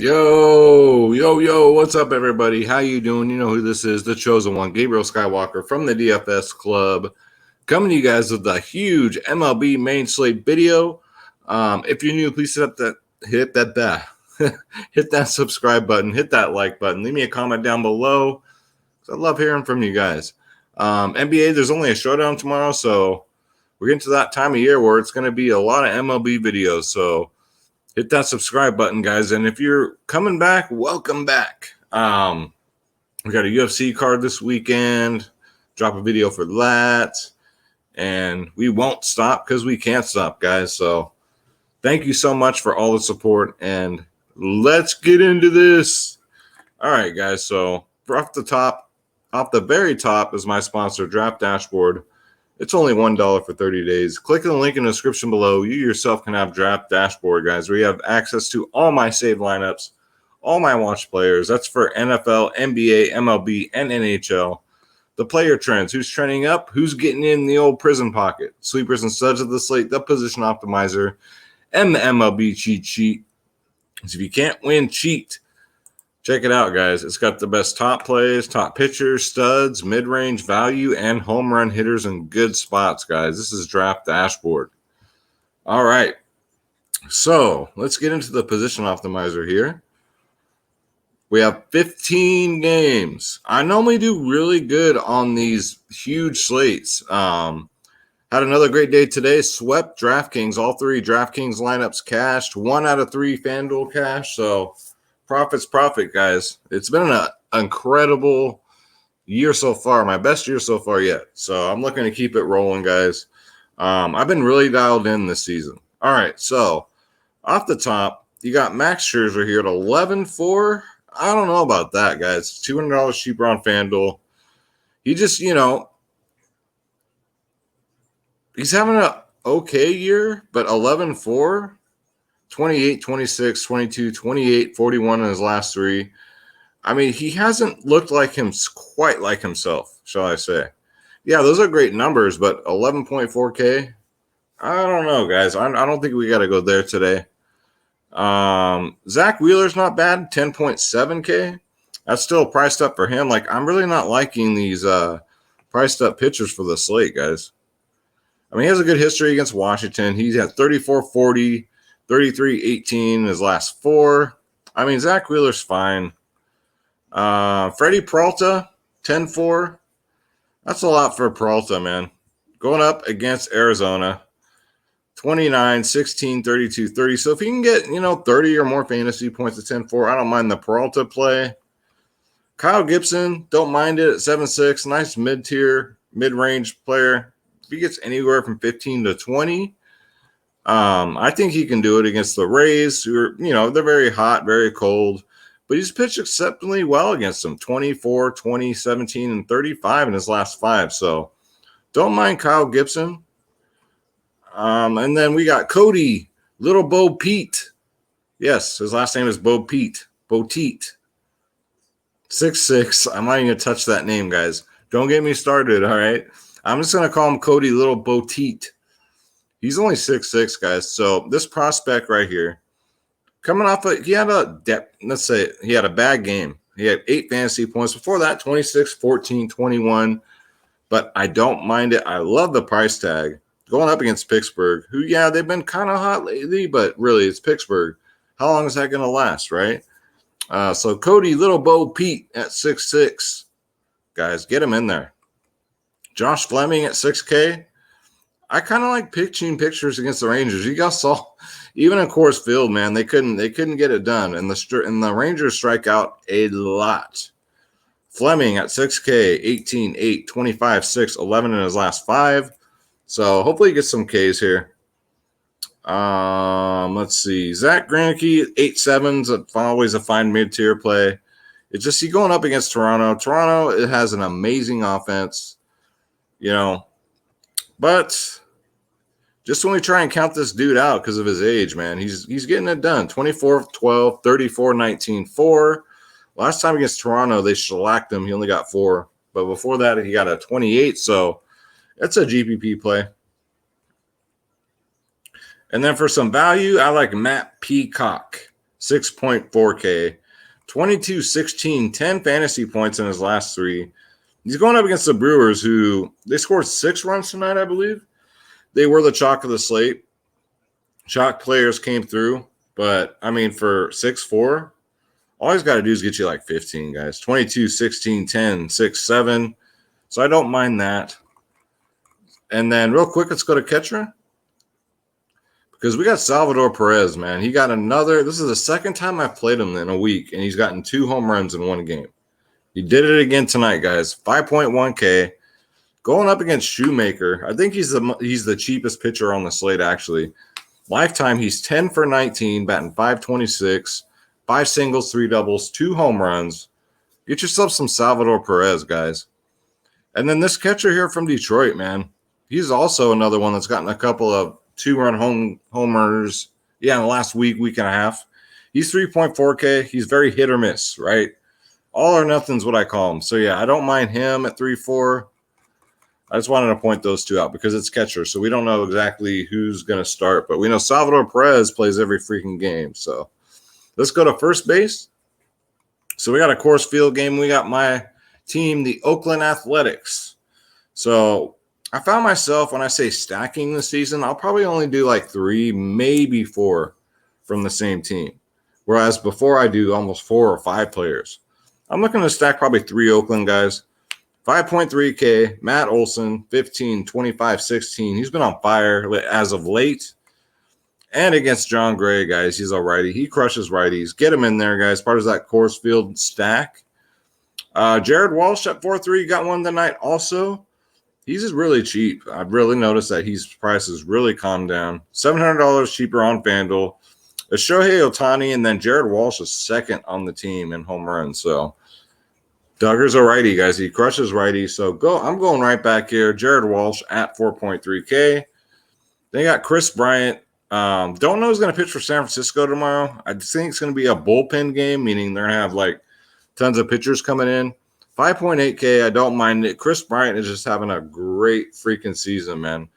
Yo, what's up, everybody? How you doing? You know who this is, the chosen one, Gabriel Skywalker from the DFS Club, coming to you guys with a huge MLB main slate video. If you're new, please hit that hit that subscribe button, hit that like button, leave me a comment down below, because I love hearing from you guys. NBA, there's only a showdown tomorrow, so we're getting to that time of year where it's going to be a lot of MLB videos, so hit that subscribe button, guys. And if you're coming back, welcome back. We got a UFC card this weekend. Drop a video for that. And we won't stop because we can't stop, guys. So thank you so much for all the support. And let's get into this. All right, guys. So off the very top is my sponsor, Draft Dashboard. It's only $1 for 30 days. Click the link in the description below. You yourself can have Draft Dashboard, guys, where you have access to all my saved lineups, all my watch players. That's for NFL, NBA, MLB, and NHL. The player trends, who's trending up, who's getting in the old prison pocket, sleepers and studs of the slate, the position optimizer, and the MLB cheat sheet. So if you can't win, cheat. Check it out, guys. It's got the best top plays, top pitchers, studs, mid-range value, and home run hitters in good spots, guys. This is Draft Dashboard. All right. So let's get into the position optimizer here. We have 15 games. I normally do really good on these huge slates. Had another great day today. Swept DraftKings. All three DraftKings lineups cashed. 1 out of 3 FanDuel cash. So profit's profit, guys. It's been an incredible year so far. My best year so far yet. So I'm looking to keep it rolling, guys. I've been really dialed in this season. All right, so off the top, you got Max Scherzer here at 11-4. I don't know about that, guys. $200 cheaper on FanDuel. He just, he's having an okay year, but 11-4. 28, 26, 22, 28, 41 in his last 3. I mean, he hasn't looked like quite like himself, shall I say. Yeah, those are great numbers, but 11.4K, I don't know, guys. I don't think we got to go there today. Zack Wheeler's not bad, 10.7K. That's still priced up for him. Like, I'm really not liking these priced up pitchers for the slate, guys. I mean, he has a good history against Washington. He's had 34-40. 33-18 in his last 4. I mean, Zack Wheeler's fine. Freddie Peralta, 10-4. That's a lot for Peralta, man. Going up against Arizona, 29, 16, 32, 30. So if he can get, 30 or more fantasy points at 10-4, I don't mind the Peralta play. Kyle Gibson, don't mind it at 7-6. Nice mid-tier, mid-range player. If he gets anywhere from 15 to 20, I think he can do it against the Rays, who are, they're very hot, very cold, but he's pitched exceptionally well against them. 24, 20, 17, and 35 in his last 5. So don't mind Kyle Gibson. And then we got Cody, Little Bo Pete. Yes, his last name is Bo Pete. Bo Teet. 6'6". I'm not even going to touch that name, guys. Don't get me started, all right? I'm just going to call him Cody Little Bo Teet. He's only 6'6", guys. So this prospect right here, coming off he had a bad game. He had 8 fantasy points. Before that, 26, 14, 21. But I don't mind it. I love the price tag. Going up against Pittsburgh, who, they've been kind of hot lately, but really it's Pittsburgh. How long is that going to last, right? So Cody Little Bo Pete at 6'6". Guys, get him in there. Josh Fleming at 6K. I kind of like pitching pictures against the Rangers. You guys saw, even in Coors Field, man, they couldn't get it done, and the Rangers strike out a lot. Fleming at 6K, 18, 8, 25, 6, 11 in his last 5. So hopefully he gets some Ks here. Let's see. Zach Greinke, 8-7's always a fine mid-tier play. It's just you going up against Toronto. Toronto, it has an amazing offense, but just when we try and count this dude out because of his age, man, he's getting it done. 24-12, 34-19, 4. Last time against Toronto, they shellacked him. He only got 4. But before that, he got a 28. So that's a GPP play. And then for some value, I like Matt Peacock. 6.4K. 22, 16, 10 fantasy points in his last 3. He's going up against the Brewers, who they scored 6 runs tonight, I believe. They were the chalk of the slate. Chalk players came through, but, I mean, for 6-4, all he's got to do is get you like 15, guys. 22, 16, 10, 6, 7. So I don't mind that. And then real quick, let's go to catcher. Because we got Salvador Perez, man. He got another – this is the second time I've played him in a week, and he's gotten 2 home runs in 1 game. He did it again tonight, guys. 5.1K. Going up against Shoemaker. I think he's the cheapest pitcher on the slate, actually. Lifetime, he's 10 for 19, batting .526, 5 singles, 3 doubles, 2 home runs. Get yourself some Salvador Perez, guys. And then this catcher here from Detroit, man. He's also another one that's gotten a couple of 2-run homers, in the last week and a half. He's 3.4K. He's very hit or miss, right? All or nothing's what I call him. So, yeah, I don't mind him at 3-4. I just wanted to point those 2 out because it's catcher, so we don't know exactly who's going to start. But we know Salvador Perez plays every freaking game. So let's go to first base. So we got a Coors Field game. We got my team, the Oakland Athletics. So I found myself, when I say stacking this season, I'll probably only do like 3, maybe 4 from the same team. Whereas before I do almost 4 or 5 players. I'm looking to stack probably 3 Oakland guys. 5.3K, Matt Olson, 15, 25, 16. He's been on fire as of late. And against John Gray, guys, he's a righty. He crushes righties. Get him in there, guys. Part of that Coors Field stack. Jared Walsh at 4.3 got one tonight also. He's just really cheap. I've really noticed that his price has really calmed down. $700 cheaper on FanDuel. It's Shohei Ohtani, and then Jared Walsh is second on the team in home runs. So Duggar's a righty, guys. He crushes righty. So I'm going right back here. Jared Walsh at 4.3K. They got Chris Bryant. Don't know who's going to pitch for San Francisco tomorrow. I think it's going to be a bullpen game, meaning they're going to have like tons of pitchers coming in. 5.8K. I don't mind it. Chris Bryant is just having a great freaking season, man.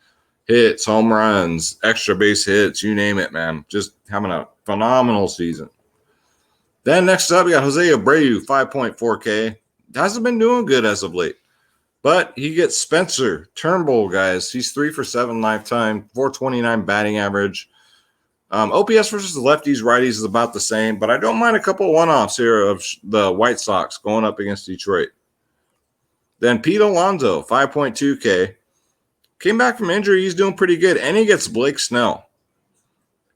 Hits, home runs, extra base hits, you name it, man. Just having a phenomenal season. Then next up, we got Jose Abreu, 5.4K. Hasn't been doing good as of late. But he gets Spencer Turnbull, guys. He's 3 for 7 lifetime, 429 batting average. OPS versus the lefties, righties is about the same, but I don't mind a couple of one-offs here of the White Sox going up against Detroit. Then Pete Alonso, 5.2K. Came back from injury. He's doing pretty good, and he gets Blake Snell.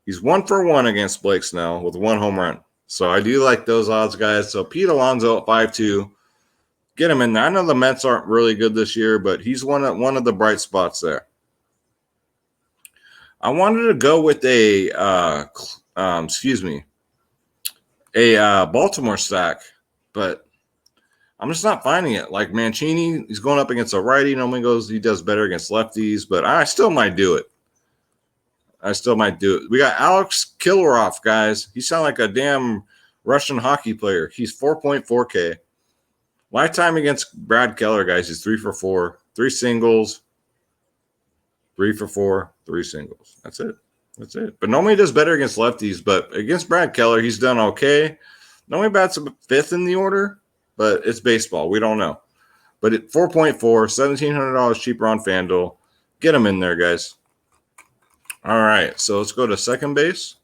He's 1 for 1 against Blake Snell with 1 home run. So I do like those odds, guys. So Pete Alonso at 5.2. Get him in there. I know the Mets aren't really good this year, but he's one of the bright spots there. I wanted to go with a Baltimore stack, but I'm just not finding it. Like Mancini, he's going up against a righty. Normally he does better against lefties, but I still might do it. We got Alex Killaroff, guys. He sounds like a damn Russian hockey player. He's 4.4K. Lifetime against Brad Keller, guys. He's 3 for 4. 3 singles. 3 for 4. 3 singles. That's it. But normally he does better against lefties. But against Brad Keller, he's done okay. Normally bats 5th in the order, but it's baseball. We don't know. But at 4.4, $1,700 cheaper on FanDuel. Get him in there, guys. All right, so let's go to second base.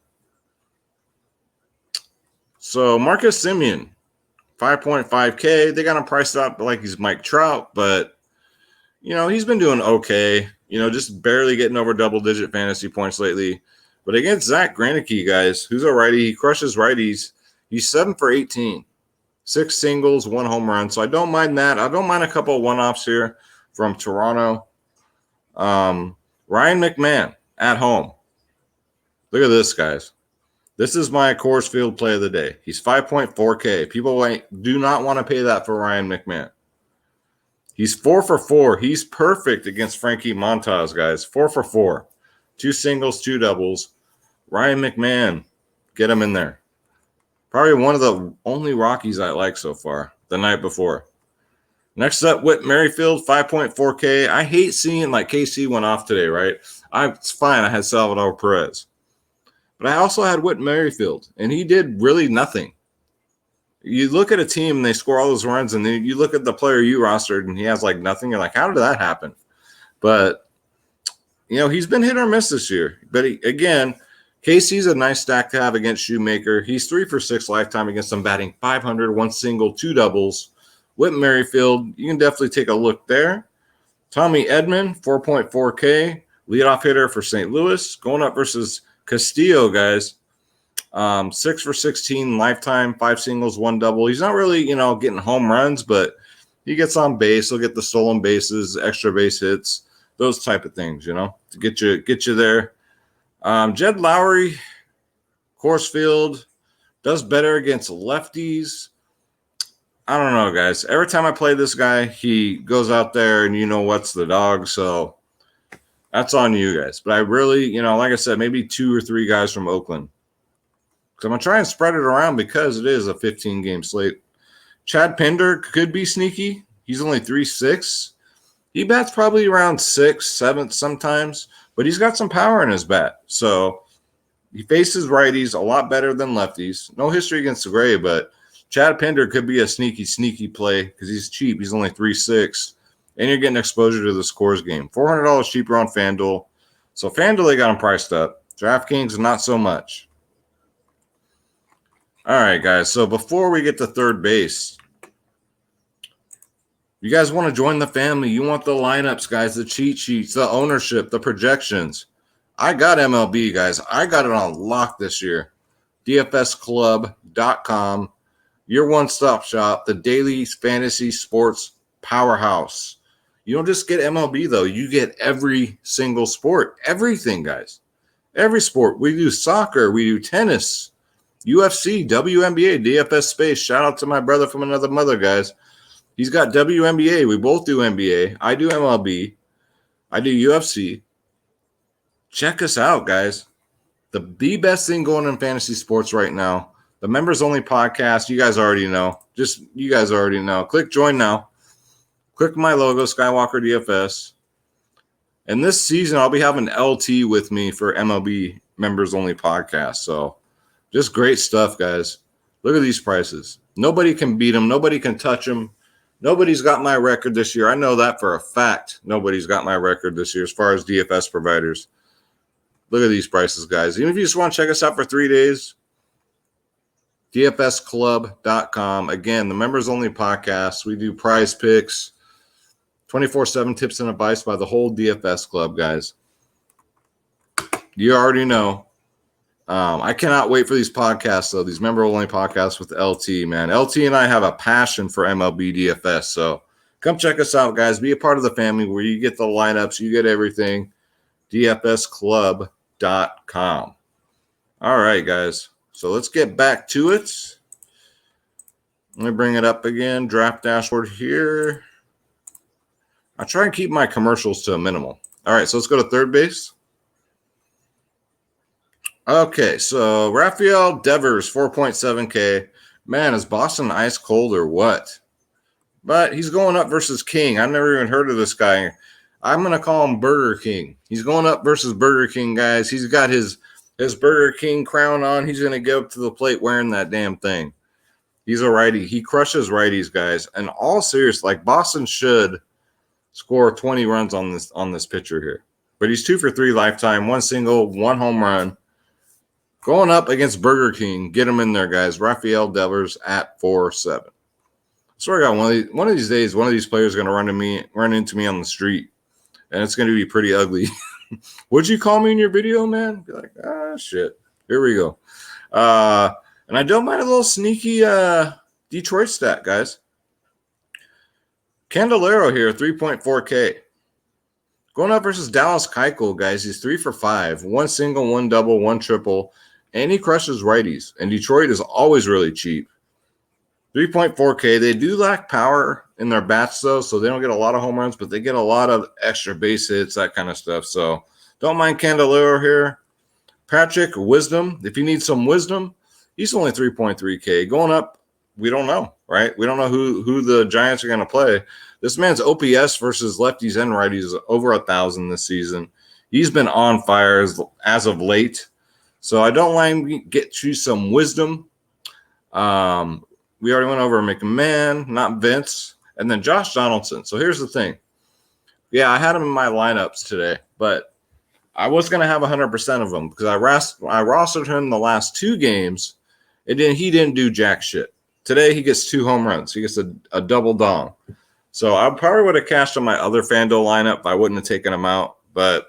So Marcus Simeon, 5.5K. They got him priced up like he's Mike Trout, but, he's been doing okay. Just barely getting over double-digit fantasy points lately. But against Zach Greinke, guys, who's a righty, he crushes righties. He's 7 for 18. 6 singles, 1 home run. So I don't mind that. I don't mind a couple of one-offs here from Toronto. Ryan McMahon at home. Look at this, guys. This is my Coors Field play of the day. He's 5.4K. People do not want to pay that for Ryan McMahon. He's 4 for 4. He's perfect against Frankie Montas, guys. 4 for 4. 2 singles, 2 doubles. Ryan McMahon, get him in there. Probably one of the only Rockies I like so far the night before. Next up, Whit Merrifield, 5.4K. I hate seeing KC went off today, right? It's fine. I had Salvador Perez. But I also had Whit Merrifield, and he did really nothing. You look at a team and they score all those runs, and then you look at the player you rostered and he has like nothing. You're like, how did that happen? But, he's been hit or miss this year. But again, Casey's a nice stack to have against Shoemaker. He's 3 for 6 lifetime against them, batting .500, 1 single, 2 doubles. Whit Merrifield, you can definitely take a look there. Tommy Edmond, 4.4K, leadoff hitter for St. Louis, going up versus Castillo, guys. 6 for 16 lifetime, 5 singles, 1 double. He's not really, getting home runs, but he gets on base. He'll get the stolen bases, extra base hits, those type of things, to get you there. Jed Lowry, Coors Field, does better against lefties. I don't know, guys. Every time I play this guy, he goes out there and what's the dog. So that's on you guys. But I really, like I said, maybe 2 or 3 guys from Oakland. So I'm going to try and spread it around because it is a 15-game slate. Chad Pinder could be sneaky. He's only 3.6. He bats probably around 6th, 7th sometimes, but he's got some power in his bat. So he faces righties a lot better than lefties. No history against the Gray, but Chad Pinder could be a sneaky play because he's cheap. He's only 3.6, and you're getting exposure to the scores game. $400 cheaper on FanDuel. So FanDuel, they got him priced up. DraftKings, not so much. All right, guys. So before we get to third base, you guys want to join the family. You want the lineups, guys, the cheat sheets, the ownership, the projections. I got MLB, guys. I got it on lock this year. DFSclub.com, your one-stop shop, the daily fantasy sports powerhouse. You don't just get MLB, though. You get every single sport, everything, guys. Every sport. We do soccer. We do tennis. UFC, WNBA, DFS space. Shout out to my brother from another mother, guys. He's got WNBA. We both do NBA. I do MLB. I do UFC. Check us out, guys. The best thing going in fantasy sports right now. The members only podcast. You guys already know. You guys already know. Click join now. Click my logo, Skywalker DFS. And this season, I'll be having LT with me for MLB members only podcast. So just great stuff, guys. Look at these prices. Nobody can beat them. Nobody can touch them. Nobody's got my record this year. I know that for a fact. Nobody's got my record this year as far as DFS providers. Look at these prices, guys. Even if you just want to check us out for 3 days, DFSclub.com. Again, the members-only podcast. We do prize picks, 24/7 tips and advice by the whole DFS club, guys. You already know. I cannot wait for these podcasts, though. These member-only podcasts with LT, man. LT and I have a passion for MLB DFS, so come check us out, guys. Be a part of the family where you get the lineups, you get everything. DFSclub.com. All right, guys. So let's get back to it. Let me bring it up again. Draft dashboard here. I try and keep my commercials to a minimal. All right, so let's go to third base. Okay, so Rafael Devers, 4.7K. Man, is Boston ice cold or what? But he's going up versus King. I've never even heard of this guy. I'm going to call him Burger King. He's going up versus Burger King, guys. He's got his Burger King crown on. He's going to go up to the plate wearing that damn thing. He's a righty. He crushes righties, guys. And all serious, like Boston should score 20 runs on this pitcher here. But he's 2 for 3 lifetime, 1 single, 1 home run. Going up against Burger King. Get him in there, guys. Rafael Devers at 4.7. I swear to God, one of these days, one of these players is going to run into me on the street, and it's going to be pretty ugly. What'd you call me in your video, man? Be like, shit. Here we go. And I don't mind a little sneaky Detroit stat, guys. Candelero here, 3.4K. Going up versus Dallas Keuchel, guys. He's 3 for 5. 1 single, 1 double, 1 triple. And he crushes righties. And Detroit is always really cheap. 3.4K. They do lack power in their bats, though, so they don't get a lot of home runs, but they get a lot of extra base hits, that kind of stuff. So don't mind Candelero here. Patrick Wisdom. If you need some wisdom, he's only 3.3K. Going up, we don't know, right? We don't know who the Giants are going to play. This man's OPS versus lefties and righties is over 1,000 this season. He's been on fire as of late. So I don't mind get you some wisdom. We already went over McMahon, not Vince, and then Josh Donaldson. So here's the thing. Yeah, I had him in my lineups today, but I was going to have 100% of them because I rostered him the last 2 games, and then he didn't do jack shit. Today he gets 2 home runs. He gets a double dong. So I probably would have cashed on my other FanDuel lineup if I wouldn't have taken him out, but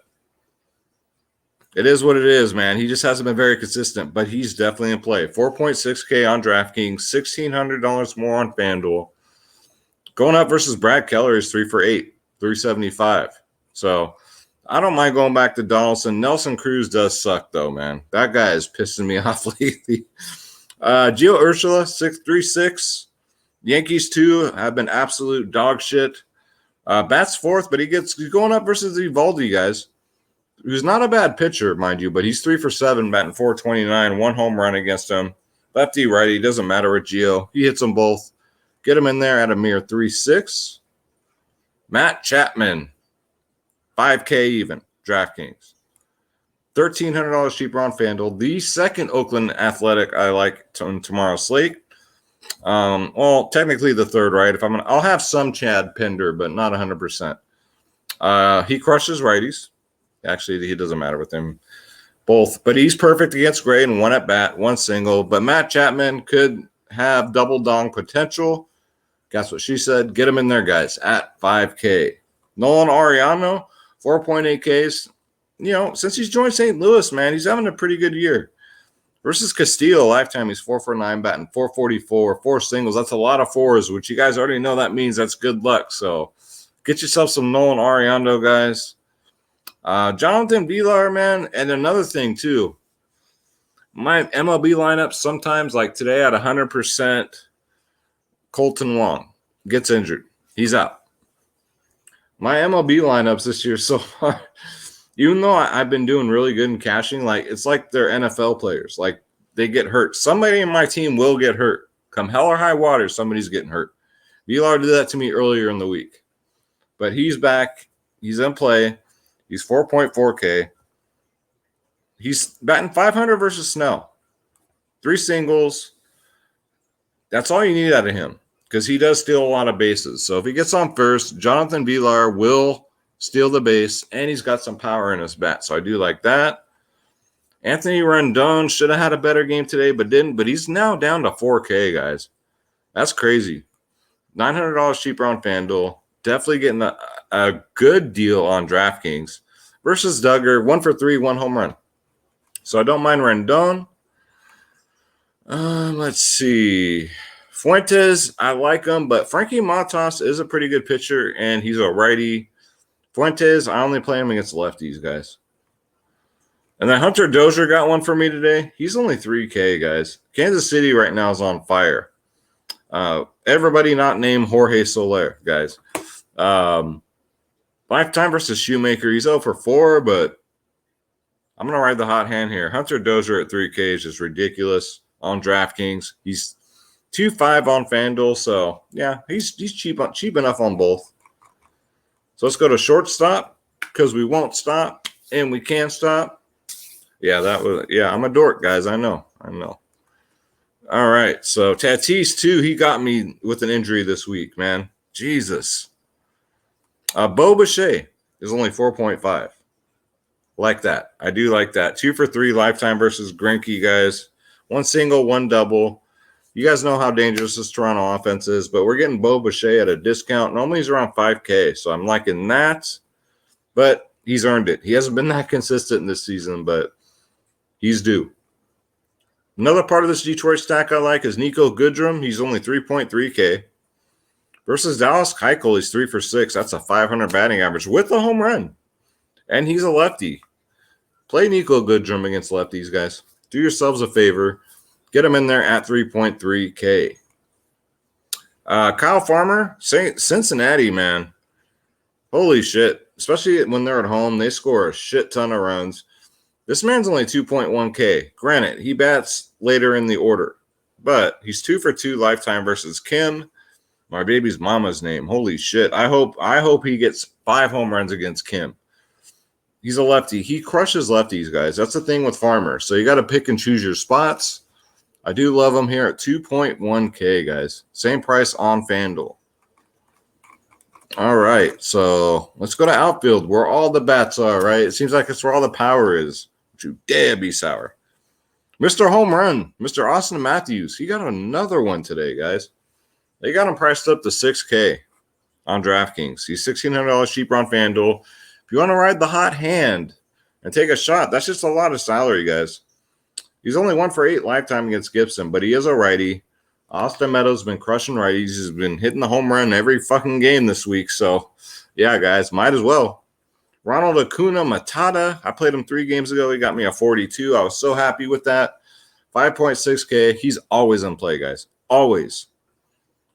it is what it is, man. He just hasn't been very consistent, but he's definitely in play. 4.6K on DraftKings, $1,600 more on FanDuel. Going up versus Brad Keller is 3 for 8, 375. So I don't mind going back to Donaldson. Nelson Cruz does suck, though, man. That guy is pissing me off lately. Gio Urshela, 6.36. Yankees, 2, have been absolute dog shit. Bats 4th, but he's going up versus Evaldi, guys. Who's not a bad pitcher, mind you, but he's 3 for 7, batting .429, 1 home run against him. Lefty, righty, doesn't matter with Gio. He hits them both. Get him in there at a mere 3.6. Matt Chapman, 5K even, DraftKings. $1,300 cheaper on FanDuel. The second Oakland Athletic I like on tomorrow's slate. Well, technically the third, right? I'll have some Chad Pinder, but not 100%. He crushes righties. Actually, he doesn't matter with him both, but he's perfect against Gray in 1 at bat, 1 single. But Matt Chapman could have double dong potential. Guess what she said? Get him in there, guys, at 5K. Nolan Ariano, 4.8Ks. Since he's joined St. Louis, man, he's having a pretty good year. Versus Castillo, lifetime, he's 4 for 9, batting .444, 4 singles. That's a lot of 4s, which you guys already know that means that's good luck. So get yourself some Nolan Ariano, guys. Jonathan Villar, man, and another thing, too. My MLB lineup sometimes, like today at 100%, Colton Wong gets injured. He's out. My MLB lineups this year so far, even though I've been doing really good in cashing, it's like they're NFL players. Like, they get hurt. Somebody in my team will get hurt. Come hell or high water, somebody's getting hurt. Villar did that to me earlier in the week. But he's back. He's in play. He's 4.4K. He's batting .500 versus Snell. 3 singles. That's all you need out of him because he does steal a lot of bases. So if he gets on first, Jonathan Villar will steal the base, and he's got some power in his bat. So I do like that. Anthony Rendon should have had a better game today, but didn't. But he's now down to 4K, guys. That's crazy. $900 cheaper on FanDuel. Definitely getting a good deal on DraftKings. Versus Duggar, 1 for 3, 1 home run. So I don't mind Rendon. Let's see. Fuentes, I like him, but Frankie Montas is a pretty good pitcher, and he's a righty. Fuentes, I only play him against lefties, guys. And then Hunter Dozier got one for me today. He's only 3K, guys. Kansas City right now is on fire. Everybody not named Jorge Soler, guys. Lifetime versus Shoemaker. He's 0 for 4, but I'm going to ride the hot hand here. Hunter Dozier at 3K is just ridiculous on DraftKings. He's 2.5 on FanDuel, so yeah, he's cheap enough on both. So let's go to shortstop because we won't stop and we can't stop. Yeah, I'm a dork, guys. I know. All right, so Tatis too. He got me with an injury this week, man. Jesus. Bo Bichette is only 4.5. Like that. I do like that. 2 for 3 lifetime versus Greinke, guys. 1 single, 1 double. You guys know how dangerous this Toronto offense is, but we're getting Bo Bichette at a discount. Normally he's around 5K, so I'm liking that. But he's earned it. He hasn't been that consistent this season, but he's due. Another part of this Detroit stack I like is Nico Goodrum. He's only 3.3K. Versus Dallas Keuchel, he's 3 for 6. That's a 500 batting average with a home run. And he's a lefty. Play Nico Goodrum against lefties, guys. Do yourselves a favor. Get him in there at 3.3K. Kyle Farmer, Cincinnati, man. Holy shit. Especially when they're at home, they score a shit ton of runs. This man's only 2.1K. Granted, he bats later in the order. But he's 2 for 2 lifetime versus Kim. My baby's mama's name. Holy shit. I hope he gets 5 home runs against Kim. He's a lefty. He crushes lefties, guys. That's the thing with Farmer. So you got to pick and choose your spots. I do love him here at 2.1K, guys. Same price on FanDuel. All right, so let's go to outfield, where all the bats are, right? It seems like it's where all the power is. Don't you dare be sour. Mr. Home Run, Mr. Austin Matthews. He got another one today, guys. They got him priced up to 6K on DraftKings. He's $1,600 cheaper on FanDuel. If you want to ride the hot hand and take a shot, that's just a lot of salary, guys. He's only 1 for 8 lifetime against Gibson, but he is a righty. Austin Meadows been crushing righties. He's been hitting the home run every fucking game this week. So, yeah, guys, might as well. Ronald Acuna Matata. I played him 3 games ago. He got me a 42. I was so happy with that. 5.6K. He's always in play, guys. Always.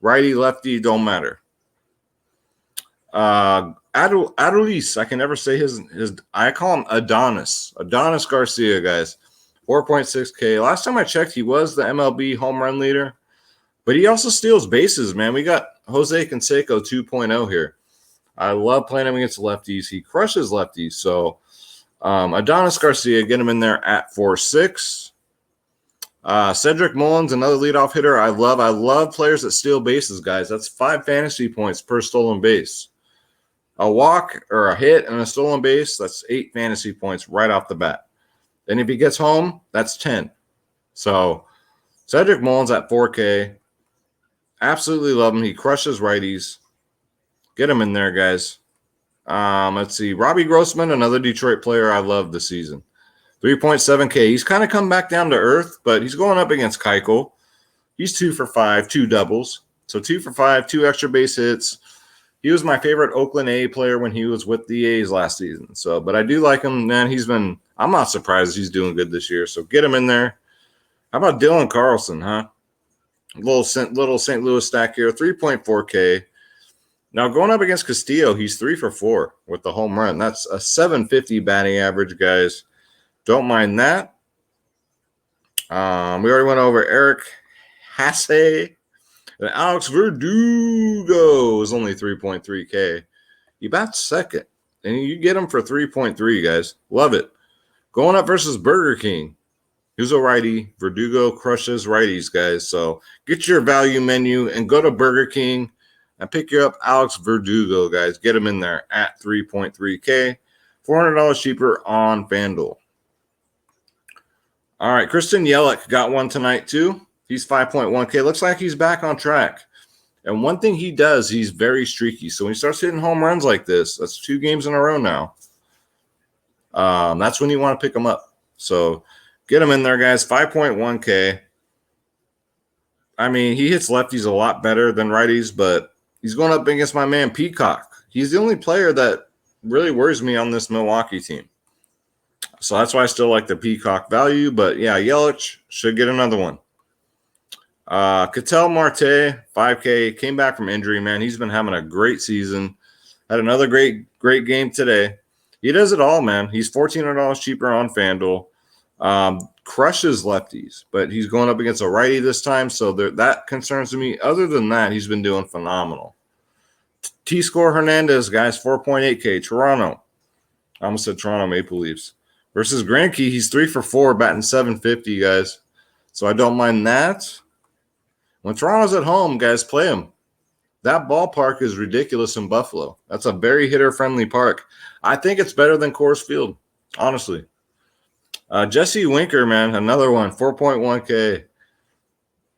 Righty, lefty, don't matter. Adonis. I can never say his. I call him Adonis. Adonis Garcia, guys. 4.6K. Last time I checked, he was the MLB home run leader. But he also steals bases, man. We got Jose Canseco 2.0 here. I love playing him against lefties. He crushes lefties. So Adonis Garcia, get him in there at 4.6. Cedric Mullins, another leadoff hitter. I love players that steal bases, guys. That's 5 fantasy points per stolen base. A walk or a hit and a stolen base, that's 8 fantasy points right off the bat. Then if he gets home, that's 10. So Cedric Mullins at 4K. Absolutely love him. He crushes righties. Get him in there, guys. Let's see. Robbie Grossman, another Detroit player I love this season. 3.7K. He's kind of come back down to earth, but he's going up against Keuchel. He's 2 for 5, 2 doubles. So 2 for 5, 2 extra base hits. He was my favorite Oakland A player when he was with the A's last season. So, but I do like him, man. I'm not surprised he's doing good this year. So get him in there. How about Dylan Carlson, huh? Little St. Louis stack here, 3.4K. Now going up against Castillo, he's 3 for 4 with the home run. That's a 750 batting average, guys. Don't mind that. We already went over Eric Hasse. And Alex Verdugo is only 3.3K. He bats second, and you get him for 3.3, guys. Love it. Going up versus Burger King. He's a righty. Verdugo crushes righties, guys. So get your value menu and go to Burger King and pick you up Alex Verdugo, guys. Get him in there at 3.3K. $400 cheaper on FanDuel. All right, Kristen Yellek got one tonight too. He's 5.1K. Looks like he's back on track. And one thing he does, he's very streaky. So when he starts hitting home runs like this, that's 2 games in a row now. That's when you want to pick him up. So get him in there, guys. 5.1K. I mean, he hits lefties a lot better than righties, but he's going up against my man Peacock. He's the only player that really worries me on this Milwaukee team. So that's why I still like the Peacock value. But, yeah, Yelich should get another one. Cattell Martay, 5K, came back from injury, man. He's been having a great season. Had another great game today. He does it all, man. He's $1,400 cheaper on FanDuel. Crushes lefties, but he's going up against a righty this time, so that concerns me. Other than that, he's been doing phenomenal. T-Score Hernandez, guys, 4.8K. Toronto. I almost said Toronto Maple Leafs. Versus Greinke, he's 3 for 4, batting 750, guys. So I don't mind that. When Toronto's at home, guys, play them. That ballpark is ridiculous in Buffalo. That's a very hitter-friendly park. I think it's better than Coors Field, honestly. Jesse Winker, man, another one, 4.1K.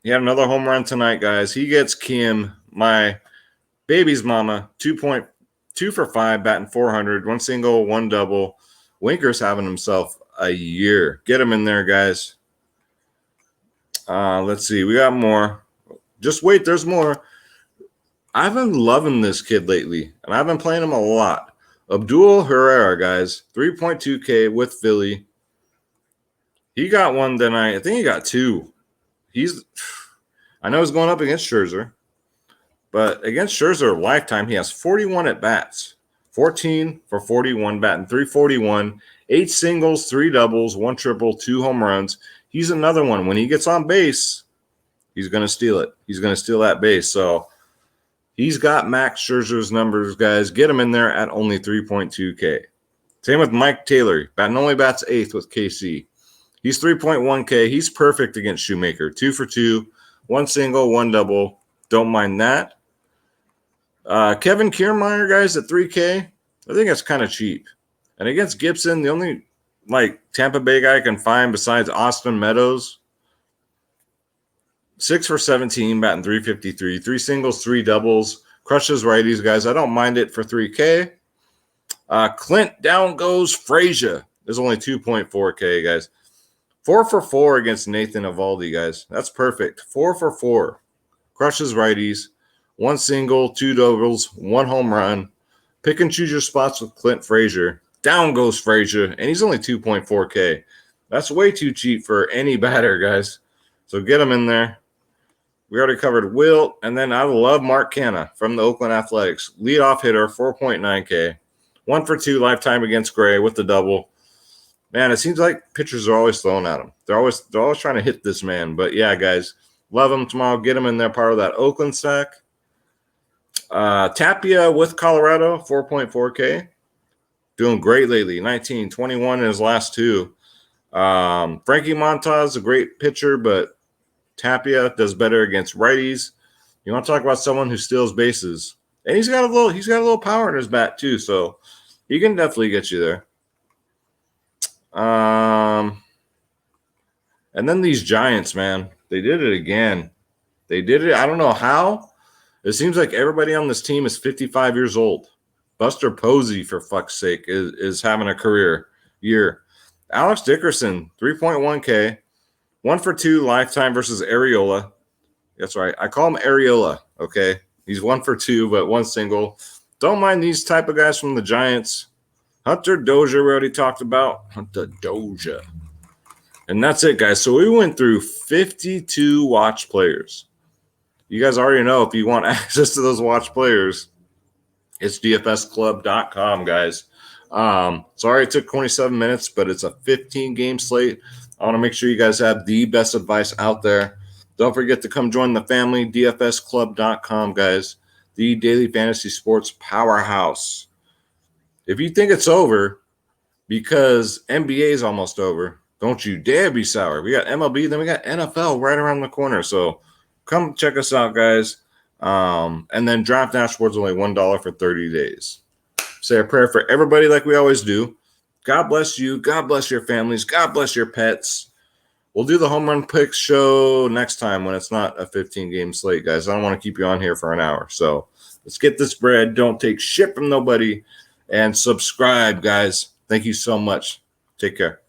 He had another home run tonight, guys. He gets Kim, my baby's mama, 2 for 5, batting 400, 1 single, 1 double. Winker's having himself a year. Get him in there, guys. Let's see. We got more. Just wait. There's more. I've been loving this kid lately, and I've been playing him a lot. Abdul Herrera, guys, 3.2K with Philly. He got one tonight. I think he got 2. I know he's going up against Scherzer, but against Scherzer lifetime, he has 41 at-bats. 14 for 41, batting 341, 8 singles, 3 doubles, 1 triple, 2 home runs. He's another one. When he gets on base, he's going to steal it. He's going to steal that base. So he's got Max Scherzer's numbers, guys. Get him in there at only 3.2K. Same with Mike Taylor. Only bats 8th with KC. He's 3.1K. He's perfect against Shoemaker. 2 for 2. 1 single, 1 double. Don't mind that. Kevin Kiermaier, guys, at 3K. I think that's kind of cheap. And against Gibson, the only Tampa Bay guy I can find besides Austin Meadows, 6 for 17, batting 353. 3 singles, 3 doubles. Crushes righties, guys. I don't mind it for 3K. Clint down goes Frazier. There's only 2.4K, guys. 4 for 4 against Nathan Eovaldi, guys. That's perfect. 4 for 4. Crushes righties. 1 single, 2 doubles, 1 home run. Pick and choose your spots with Clint Frazier. Down goes Frazier, and he's only 2.4K. That's way too cheap for any batter, guys. So get him in there. We already covered Wilt, and then I love Mark Canha from the Oakland Athletics. Leadoff hitter, 4.9K. 1 for 2 lifetime against Gray with the double. Man, it seems like pitchers are always throwing at him. They're always trying to hit this man. But yeah, guys, love him tomorrow. Get him in there, part of that Oakland stack. Tapia with Colorado, 4.4K. Doing great lately. 19, 21 in his last 2. Frankie Montas, a great pitcher, but Tapia does better against righties. You want to talk about someone who steals bases, and he's got a little power in his bat too, so he can definitely get you there. And then these Giants, man, they did it again. They did it. I don't know how. It seems like everybody on this team is 55 years old. Buster Posey, for fuck's sake, is having a career year. Alex Dickerson, 3.1K. 1 for 2 lifetime versus Arriola. That's right. I call him Arriola, okay? He's 1 for 2, but 1 single. Don't mind these type of guys from the Giants. Hunter Dozier, we already talked about. Hunter Dozier. And that's it, guys. So we went through 52 watch players. You guys already know if you want access to those watch players, it's dfsclub.com, guys. Sorry it took 27 minutes, but it's a 15-game slate. I want to make sure you guys have the best advice out there. Don't forget to come join the family, dfsclub.com, guys. The daily fantasy sports powerhouse. If you think it's over because NBA is almost over, don't you dare be sour. We got MLB, then we got NFL right around the corner. So come check us out, guys. And then Draft Dashboard's only $1 for 30 days. Say a prayer for everybody like we always do. God bless you. God bless your families. God bless your pets. We'll do the home run picks show next time when it's not a 15-game slate, guys. I don't want to keep you on here for an hour. So let's get this bread. Don't take shit from nobody. And subscribe, guys. Thank you so much. Take care.